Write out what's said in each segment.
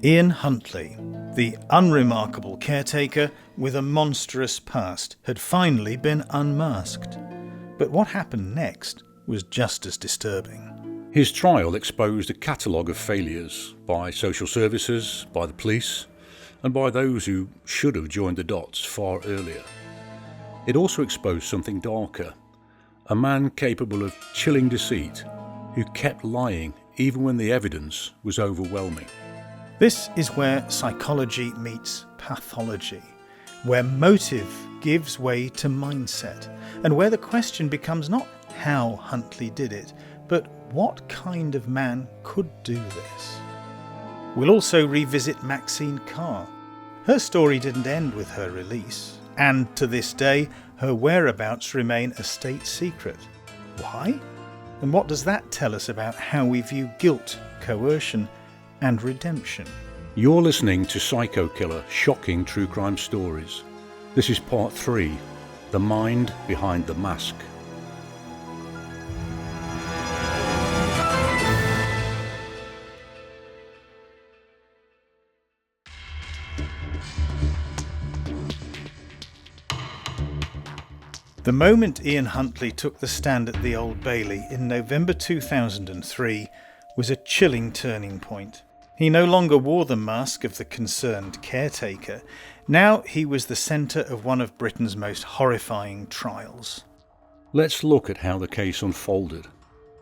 Ian Huntley, the unremarkable caretaker with a monstrous past, had finally been unmasked. But what happened next was just as disturbing. His trial exposed a catalogue of failures by social services, by the police, and by those who should have joined the dots far earlier. It also exposed something darker, a man capable of chilling deceit who kept lying even when the evidence was overwhelming. This is where psychology meets pathology, where motive gives way to mindset, and where the question becomes not how Huntley did it, but what kind of man could do this? We'll also revisit Maxine Carr. Her story didn't end with her release, and to this day, her whereabouts remain a state secret. Why? And what does that tell us about how we view guilt, coercion, and redemption? You're listening to Psycho Killer, Shocking True Crime Stories. This is part 3, The Mind Behind the Mask. The moment Ian Huntley took the stand at the Old Bailey in November 2003 was a chilling turning point. He no longer wore the mask of the concerned caretaker. Now he was the centre of one of Britain's most horrifying trials. Let's look at how the case unfolded.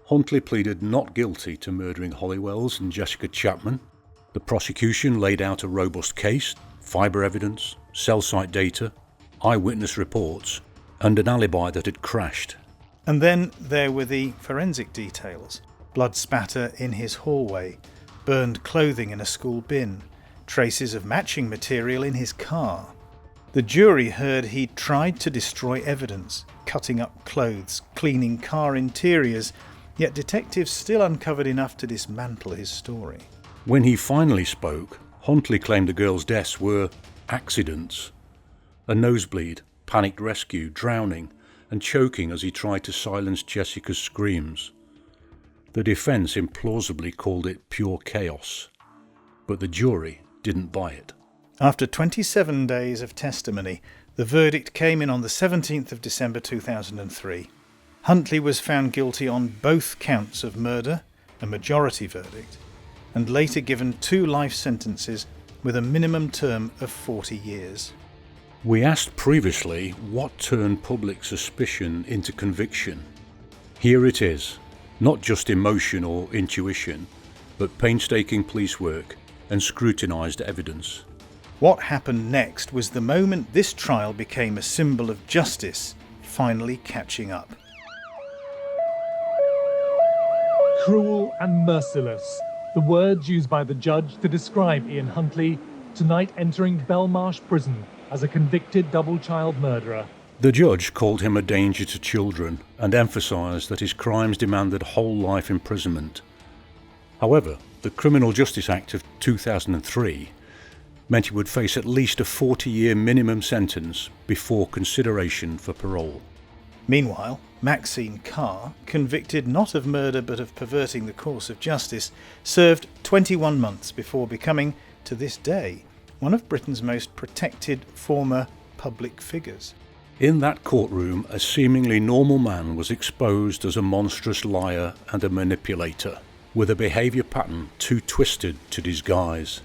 Huntley pleaded not guilty to murdering Hollywells and Jessica-Chapman. The prosecution laid out a robust case, fibre evidence, cell site data, eyewitness reports, and an alibi that had crashed. And then there were the forensic details. Blood spatter in his hallway, burned clothing in a school bin, traces of matching material in his car. The jury heard he'd tried to destroy evidence, cutting up clothes, cleaning car interiors, yet detectives still uncovered enough to dismantle his story. When he finally spoke, Huntley claimed the girls' deaths were accidents. A nosebleed, panicked rescue, drowning, and choking as he tried to silence Jessica's screams. The defence implausibly called it pure chaos, but the jury didn't buy it. After 27 days of testimony, the verdict came in on the 17th of December 2003. Huntley was found guilty on both counts of murder, a majority verdict, and later given 2 life sentences with a minimum term of 40 years. We asked previously what turned public suspicion into conviction. Here it is, not just emotion or intuition, but painstaking police work and scrutinised evidence. What happened next was the moment this trial became a symbol of justice finally catching up. Cruel and merciless, the words used by the judge to describe Ian Huntley, tonight entering Belmarsh Prison as a convicted double-child murderer. The judge called him a danger to children and emphasised that his crimes demanded whole life imprisonment. However, the Criminal Justice Act of 2003 meant he would face at least a 40-year minimum sentence before consideration for parole. Meanwhile, Maxine Carr, convicted not of murder but of perverting the course of justice, served 21 months before becoming, to this day, one of Britain's most protected former public figures. In that courtroom, a seemingly normal man was exposed as a monstrous liar and a manipulator, with a behaviour pattern too twisted to disguise.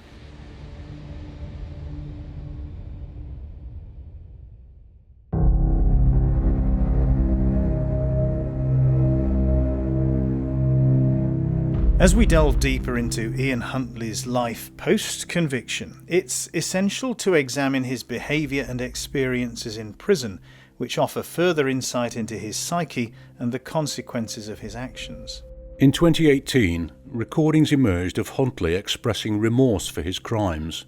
As we delve deeper into Ian Huntley's life post-conviction, it's essential to examine his behaviour and experiences in prison, which offer further insight into his psyche and the consequences of his actions. In 2018, recordings emerged of Huntley expressing remorse for his crimes.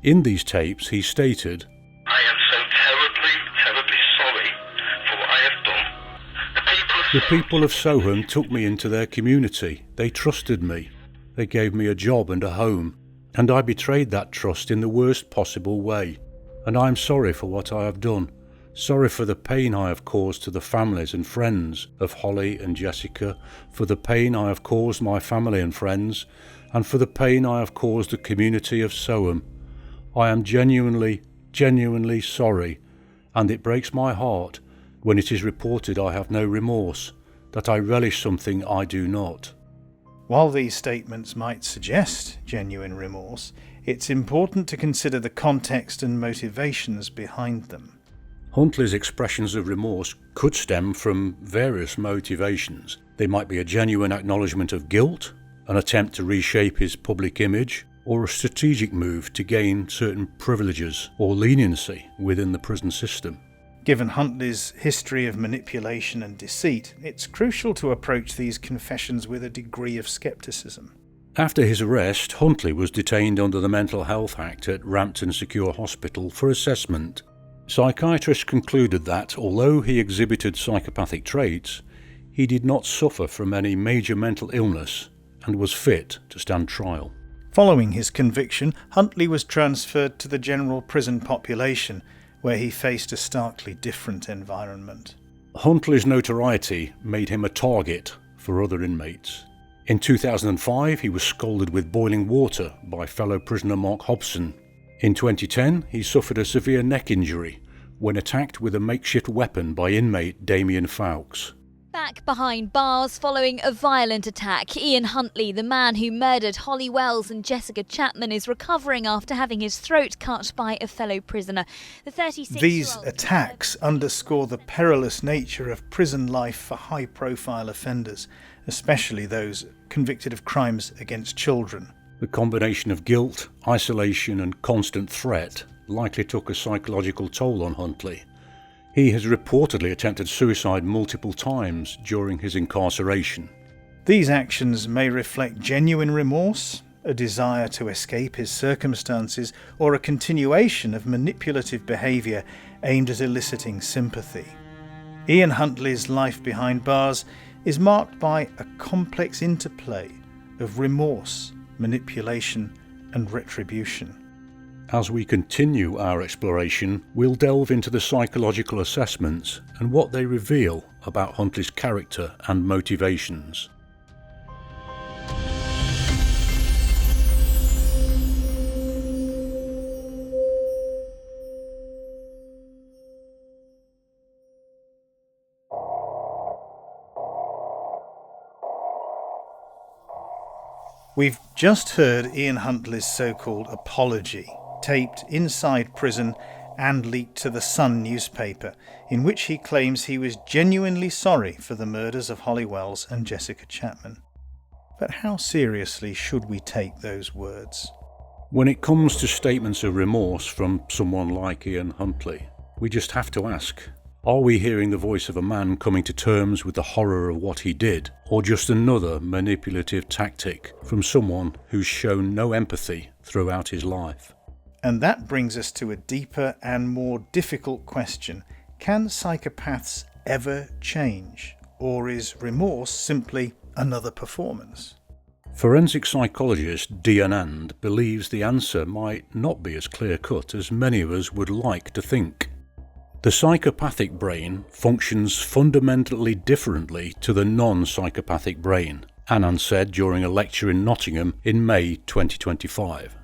In these tapes, he stated, "I am so terribly sorry for what I have done. The people of Soham took me into their community. They trusted me. They gave me a job and a home, and I betrayed that trust in the worst possible way. And I am sorry for what I have done. Sorry for the pain I have caused to the families and friends of Holly and Jessica, for the pain I have caused my family and friends, and for the pain I have caused the community of Soham. I am genuinely sorry, and it breaks my heart when it is reported I have no remorse, that I relish something I do not. While these statements might suggest genuine remorse, it's important to consider the context and motivations behind them. Huntley's expressions of remorse could stem from various motivations. They might be a genuine acknowledgement of guilt, an attempt to reshape his public image, or a strategic move to gain certain privileges or leniency within the prison system. Given Huntley's history of manipulation and deceit, it's crucial to approach these confessions with a degree of scepticism. After his arrest, Huntley was detained under the Mental Health Act at Rampton Secure Hospital for assessment. Psychiatrists concluded that, although he exhibited psychopathic traits, he did not suffer from any major mental illness and was fit to stand trial. Following his conviction, Huntley was transferred to the general prison population, where he faced a starkly different environment. Huntley's notoriety made him a target for other inmates. In 2005, he was scalded with boiling water by fellow prisoner Mark Hobson. In 2010, he suffered a severe neck injury when attacked with a makeshift weapon by inmate Damien Fowkes. Back behind bars following a violent attack, Ian Huntley, the man who murdered Holly Wells and Jessica-Chapman, is recovering after having his throat cut by a fellow prisoner. The 36-year-old... These attacks underscore the perilous nature of prison life for high-profile offenders, especially those convicted of crimes against children. The combination of guilt, isolation and constant threat likely took a psychological toll on Huntley. He has reportedly attempted suicide multiple times during his incarceration. These actions may reflect genuine remorse, a desire to escape his circumstances, or a continuation of manipulative behaviour aimed at eliciting sympathy. Ian Huntley's life behind bars is marked by a complex interplay of remorse, manipulation and retribution. As we continue our exploration, we'll delve into the psychological assessments and what they reveal about Huntley's character and motivations. We've just heard Ian Huntley's so-called apology, taped inside prison and leaked to the Sun newspaper, in which he claims he was genuinely sorry for the murders of Holly Wells and Jessica-Chapman. But how seriously should we take those words? When it comes to statements of remorse from someone like Ian Huntley, we just have to ask, are we hearing the voice of a man coming to terms with the horror of what he did, or just another manipulative tactic from someone who's shown no empathy throughout his life? And that brings us to a deeper and more difficult question. Can psychopaths ever change? Or is remorse simply another performance? Forensic psychologist Dee Anand believes the answer might not be as clear-cut as many of us would like to think. The psychopathic brain functions fundamentally differently to the non-psychopathic brain, Anand said during a lecture in Nottingham in May 2025.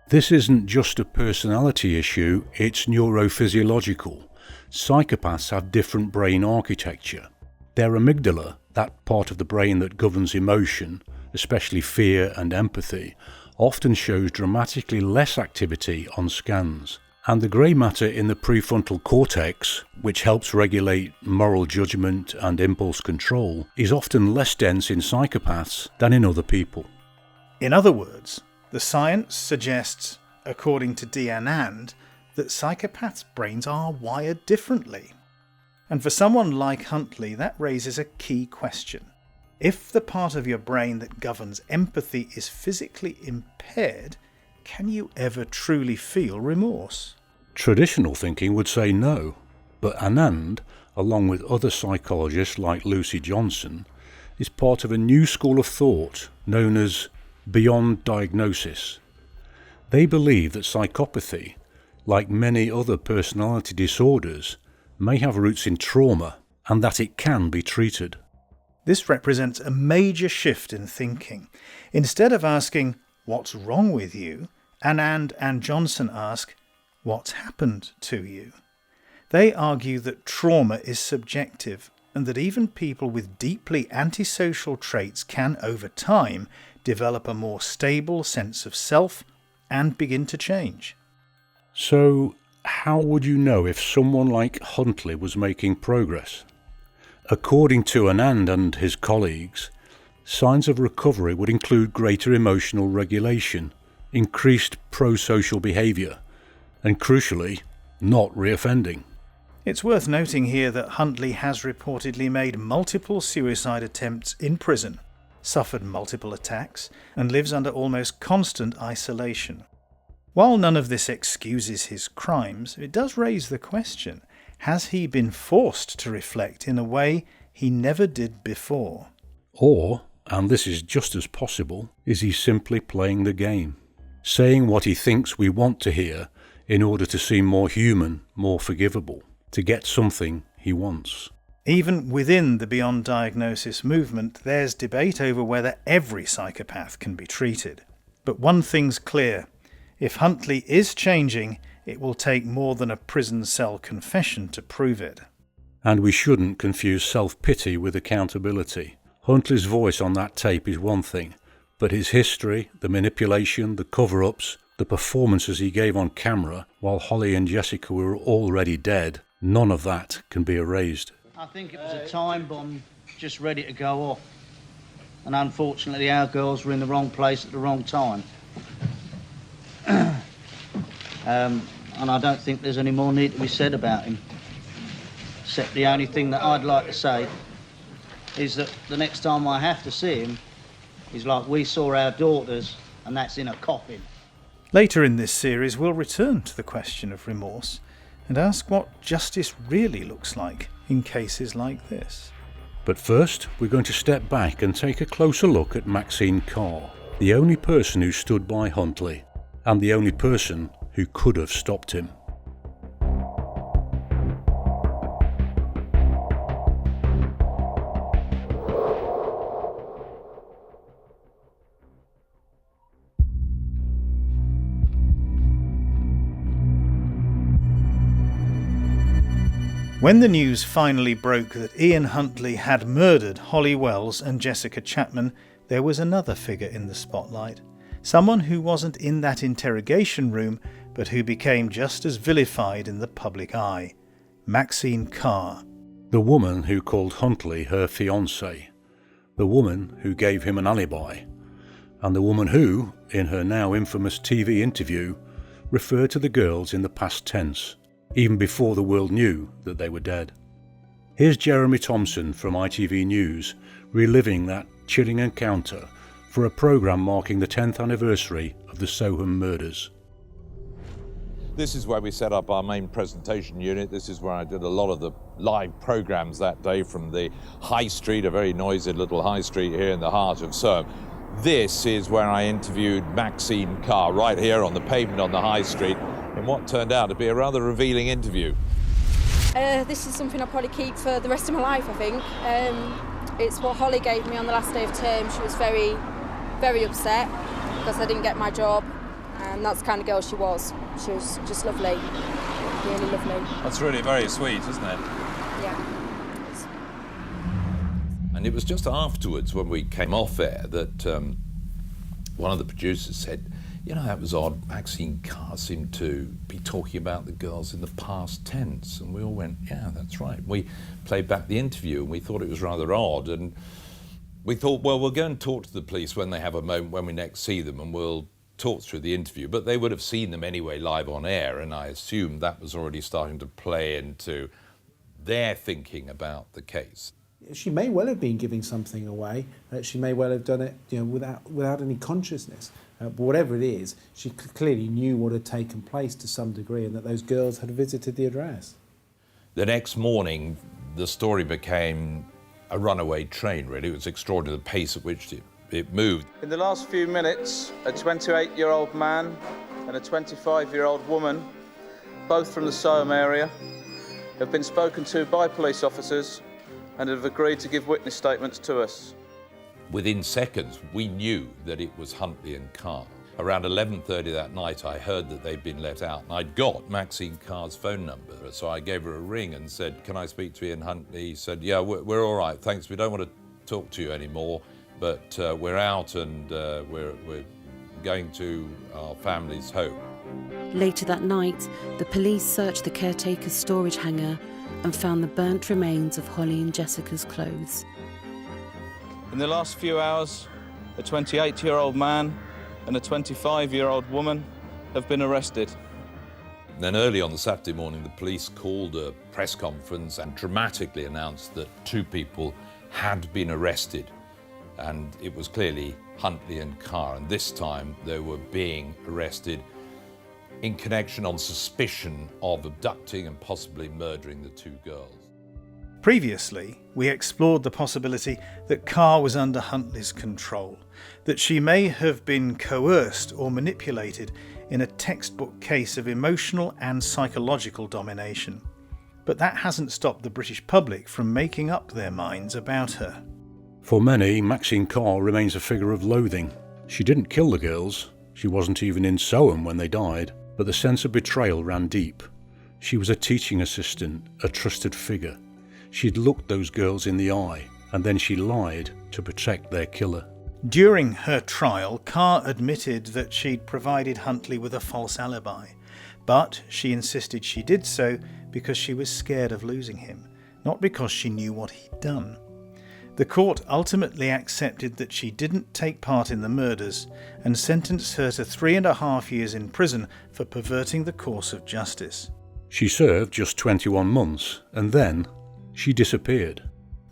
This isn't just a personality issue, it's neurophysiological. Psychopaths have different brain architecture. Their amygdala, that part of the brain that governs emotion, especially fear and empathy, often shows dramatically less activity on scans. And the grey matter in the prefrontal cortex, which helps regulate moral judgment and impulse control, is often less dense in psychopaths than in other people. In other words, the science suggests, according to Dee Anand, that psychopaths' brains are wired differently. And for someone like Huntley, that raises a key question. If the part of your brain that governs empathy is physically impaired, can you ever truly feel remorse? Traditional thinking would say no, but Anand, along with other psychologists like Lucy Johnson, is part of a new school of thought known as beyond diagnosis. They believe that psychopathy, like many other personality disorders, may have roots in trauma and that it can be treated. This represents a major shift in thinking. Instead of asking, "What's wrong with you?" Anand and Johnson ask, "What's happened to you?" They argue that trauma is subjective and that even people with deeply antisocial traits can, over time, develop a more stable sense of self and begin to change. So, how would you know if someone like Huntley was making progress? According to Anand and his colleagues, signs of recovery would include greater emotional regulation, increased pro-social behaviour, and crucially, not reoffending. It's worth noting here that Huntley has reportedly made multiple suicide attempts in prison, suffered multiple attacks, and lives under almost constant isolation. While none of this excuses his crimes, it does raise the question, has he been forced to reflect in a way he never did before? Or, and this is just as possible, is he simply playing the game, saying what he thinks we want to hear in order to seem more human, more forgivable, to get something he wants? Even within the Beyond Diagnosis movement, there's debate over whether every psychopath can be treated. But one thing's clear. If Huntley is changing, it will take more than a prison cell confession to prove it. And we shouldn't confuse self-pity with accountability. Huntley's voice on that tape is one thing, but his history, the manipulation, the cover-ups, the performances he gave on camera while Holly and Jessica were already dead, none of that can be erased. I think it was a time bomb just ready to go off. And unfortunately our girls were in the wrong place at the wrong time. And I don't think there's any more need to be said about him. Except the only thing that I'd like to say is that the next time I have to see him is like we saw our daughters, and that's in a coffin. Later in this series, we'll return to the question of remorse and ask what justice really looks like in cases like this. But first, we're going to step back and take a closer look at Maxine Carr, the only person who stood by Huntley, and the only person who could have stopped him. When the news finally broke that Ian Huntley had murdered Holly Wells and Jessica Chapman, there was another figure in the spotlight. Someone who wasn't in that interrogation room, but who became just as vilified in the public eye. Maxine Carr. The woman who called Huntley her fiancé. The woman who gave him an alibi. And the woman who, in her now infamous TV interview, referred to the girls in the past tense, even before the world knew that they were dead. Here's Jeremy Thompson from ITV News reliving that chilling encounter for a programme marking the 10th anniversary of the Soham-murders. This is where we set up our main presentation unit. This is where I did a lot of the live programmes that day from the high street, a very noisy little high street here in the heart of Soham. This is where I interviewed Maxine Carr, right here on the pavement on the high street, in what turned out to be a rather revealing interview. This is something I'll probably keep for the rest of my life, I think. It's what Holly gave me on the last day of term. She was very, very upset because I didn't get my job, and that's the kind of girl she was. She was just lovely, really lovely. That's really very sweet, isn't it? Yeah. And it was just afterwards, when we came off air, that one of the producers said, "You know, that was odd. Maxine Carr seemed to be talking about the girls in the past tense." And we all went, "Yeah, that's right." We played back the interview and we thought it was rather odd. And we thought, well, we'll go and talk to the police when they have a moment, when we next see them, and we'll talk through the interview. But they would have seen them anyway live on air, and I assumed that was already starting to play into their thinking about the case. She may well have been giving something away. She may well have done it, without any consciousness. But whatever it is, she clearly knew what had taken place to some degree, and that those girls had visited the address. The next morning, the story became a runaway train, really. It was extraordinary, the pace at which it moved. In the last few minutes, a 28-year-old man and a 25-year-old woman, both from the Soham area, have been spoken to by police officers and have agreed to give witness statements to us. Within seconds, we knew that it was Huntley and Carr. Around 11:30 that night, I heard that they'd been let out, and I'd got Maxine Carr's phone number. So I gave her a ring and said, "Can I speak to Ian Huntley?" He said, "Yeah, we're all right, thanks. We don't want to talk to you anymore, but we're out and we're going to our family's home." Later that night, the police searched the caretaker's storage hangar and found the burnt remains of Holly and Jessica's clothes. In the last few hours, a 28-year-old man and a 25-year-old woman have been arrested. Then early on the Saturday morning, the police called a press conference and dramatically announced that 2 people had been arrested, and it was clearly Huntley and Carr, and this time they were being arrested in connection on suspicion of abducting and possibly murdering the 2 girls. Previously, we explored the possibility that Carr was under Huntley's control, that she may have been coerced or manipulated in a textbook case of emotional and psychological domination. But that hasn't stopped the British public from making up their minds about her. For many, Maxine Carr remains a figure of loathing. She didn't kill the girls, she wasn't even in Soham when they died, but the sense of betrayal ran deep. She was a teaching assistant, a trusted figure. She'd looked those girls in the eye, and then she lied to protect their killer. During her trial, Carr admitted that she'd provided Huntley with a false alibi, but she insisted she did so because she was scared of losing him, not because she knew what he'd done. The court ultimately accepted that she didn't take part in the murders and sentenced her to 3.5 years in prison for perverting the course of justice. She served just 21 months, and then she disappeared.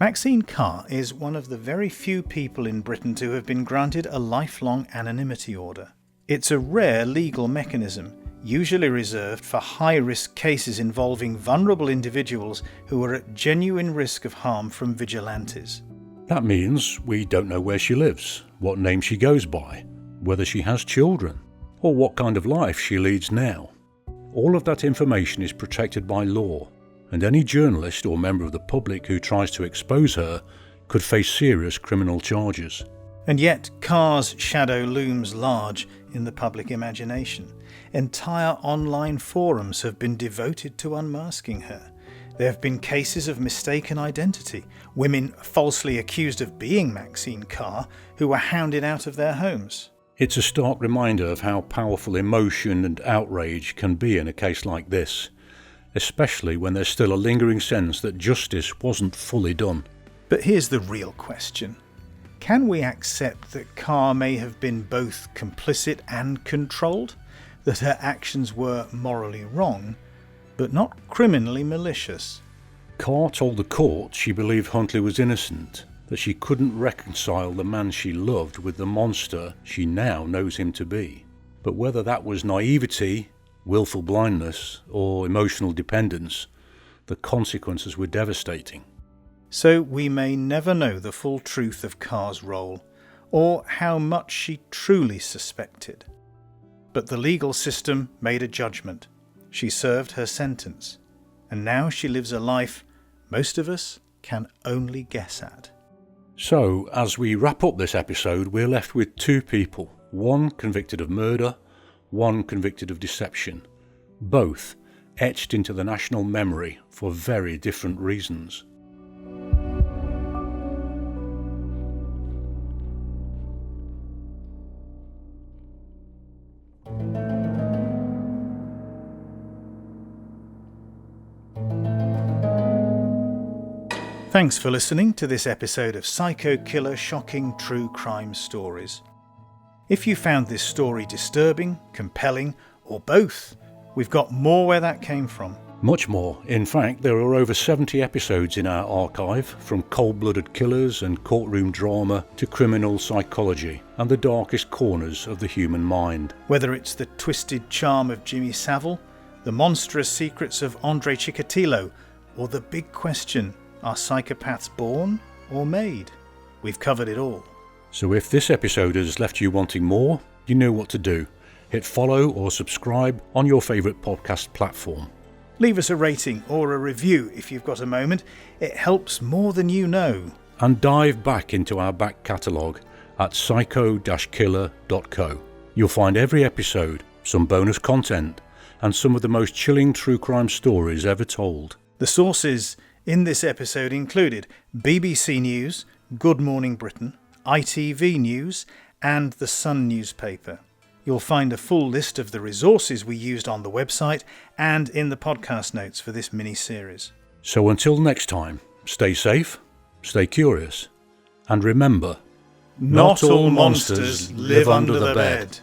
Maxine Carr is one of the very few people in Britain to have been granted a lifelong anonymity order. It's a rare legal mechanism, usually reserved for high-risk cases involving vulnerable individuals who are at genuine risk of harm from vigilantes. That means we don't know where she lives, what name she goes by, whether she has children, or what kind of life she leads now. All of that information is protected by law, and any journalist or member of the public who tries to expose her could face serious criminal charges. And yet Carr's shadow looms large in the public imagination. Entire online forums have been devoted to unmasking her. There have been cases of mistaken identity, women falsely accused of being Maxine Carr who were hounded out of their homes. It's a stark reminder of how powerful emotion and outrage can be in a case like this, especially when there's still a lingering sense that justice wasn't fully done. But here's the real question. Can we accept that Carr may have been both complicit and controlled? That her actions were morally wrong, but not criminally malicious? Carr told the court she believed Huntley was innocent, that she couldn't reconcile the man she loved with the monster she now knows him to be. But whether that was naivety, willful blindness, or emotional dependence, the consequences were devastating. So we may never know the full truth of Carr's role, or how much she truly suspected. But the legal system made a judgment. She served her sentence, and now she lives a life most of us can only guess at. So, as we wrap up this episode, we're left with 2 people, one convicted of murder, one convicted of deception, both etched into the national memory for very different reasons. Thanks for listening to this episode of Psycho Killer Shocking True Crime Stories. If you found this story disturbing, compelling, or both, we've got more where that came from. Much more. In fact, there are over 70 episodes in our archive, from cold-blooded killers and courtroom drama to criminal psychology and the darkest corners of the human mind. Whether it's the twisted charm of Jimmy Savile, the monstrous secrets of Andre Chikatilo, or the big question, are psychopaths born or made? We've covered it all. So if this episode has left you wanting more, you know what to do. Hit follow or subscribe on your favourite podcast platform. Leave us a rating or a review if you've got a moment. It helps more than you know. And dive back into our back catalogue at psycho-killer.co. You'll find every episode, some bonus content, and some of the most chilling true crime stories ever told. The sources in this episode included BBC News, Good Morning Britain, ITV News, and The Sun newspaper. You'll find a full list of the resources we used on the website and in the podcast notes for this mini-series. So until next time, stay safe, stay curious, and remember, not all monsters live under the bed.